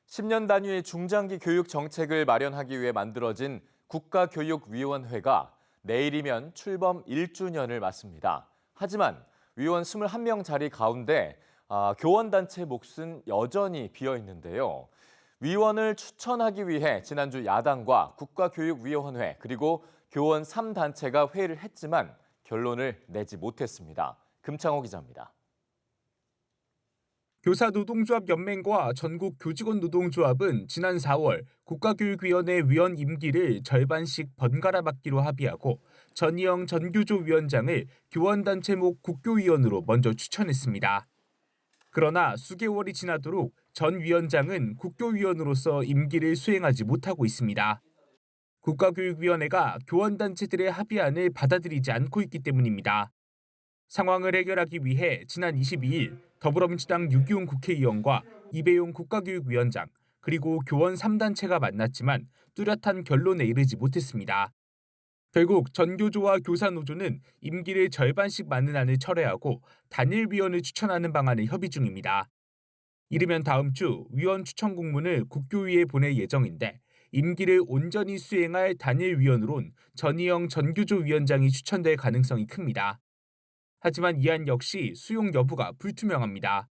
10년 단위의 중장기 교육 정책을 마련하기 위해 만들어진 국가교육위원회가 내일이면 출범 1주년을 맞습니다. 하지만 위원 21명 자리 가운데 교원단체 몫은 여전히 비어 있는데요. 위원을 추천하기 위해 지난주 야당과 국가교육위원회 그리고 교원 3단체가 회의를 했지만 결론을 내지 못했습니다. 금창호 기자입니다. 교사노동조합연맹과 전국교직원노동조합은 지난 4월 국가교육위원회 위원 임기를 절반씩 번갈아 맡기로 합의하고 전희영 전교조 위원장을 교원단체목 국교위원으로 먼저 추천했습니다. 그러나 수개월이 지나도록 전 위원장은 국교위원으로서 임기를 수행하지 못하고 있습니다. 국가교육위원회가 교원단체들의 합의안을 받아들이지 않고 있기 때문입니다. 상황을 해결하기 위해 지난 22일 더불어민주당 유기용 국회의원과 이배용 국가교육위원장 그리고 교원 3단체가 만났지만 뚜렷한 결론에 이르지 못했습니다. 결국 전교조와 교사노조는 임기를 절반씩 맞는 안을 철회하고 단일위원을 추천하는 방안을 협의 중입니다. 이르면 다음 주 위원 추천 공문을 국교위에 보낼 예정인데 임기를 온전히 수행할 단일위원으론 전희영 전교조 위원장이 추천될 가능성이 큽니다. 하지만 이 안 역시 수용 여부가 불투명합니다.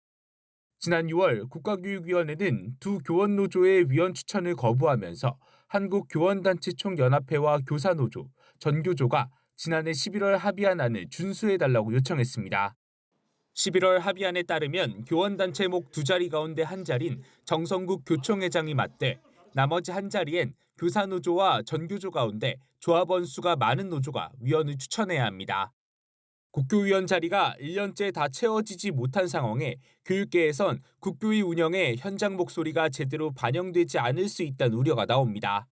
지난 6월 국가교육위원회는 두 교원노조의 위원 추천을 거부하면서 한국교원단체총연합회와 교사노조, 전교조가 지난해 11월 합의한 안을 준수해달라고 요청했습니다. 11월 합의안에 따르면 교원단체목 2자리 가운데 한 자리인 정성국 교총회장이 맡되 나머지 한 자리엔 교사노조와 전교조 가운데 조합원 수가 많은 노조가 위원을 추천해야 합니다. 국교위원 자리가 1년째 다 채워지지 못한 상황에 교육계에선 국교위 운영에 현장 목소리가 제대로 반영되지 않을 수 있다는 우려가 나옵니다.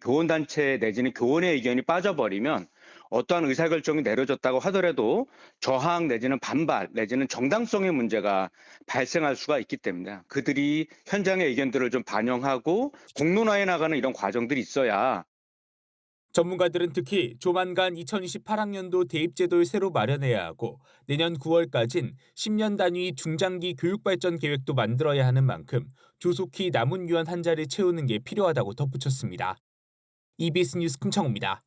교원단체 내지는 교원의 의견이 빠져버리면 어떠한 의사결정이 내려졌다고 하더라도 저항 내지는 반발 내지는 정당성의 문제가 발생할 수가 있기 때문에 그들이 현장의 의견들을 좀 반영하고 공론화해 나가는 이런 과정들이 있어야. 전문가들은 특히 조만간 2028학년도 대입제도를 새로 마련해야 하고 내년 9월까진 10년 단위 중장기 교육발전 계획도 만들어야 하는 만큼 조속히 남은 위원 한 자리를 채우는 게 필요하다고 덧붙였습니다. EBS 뉴스 금창호입니다.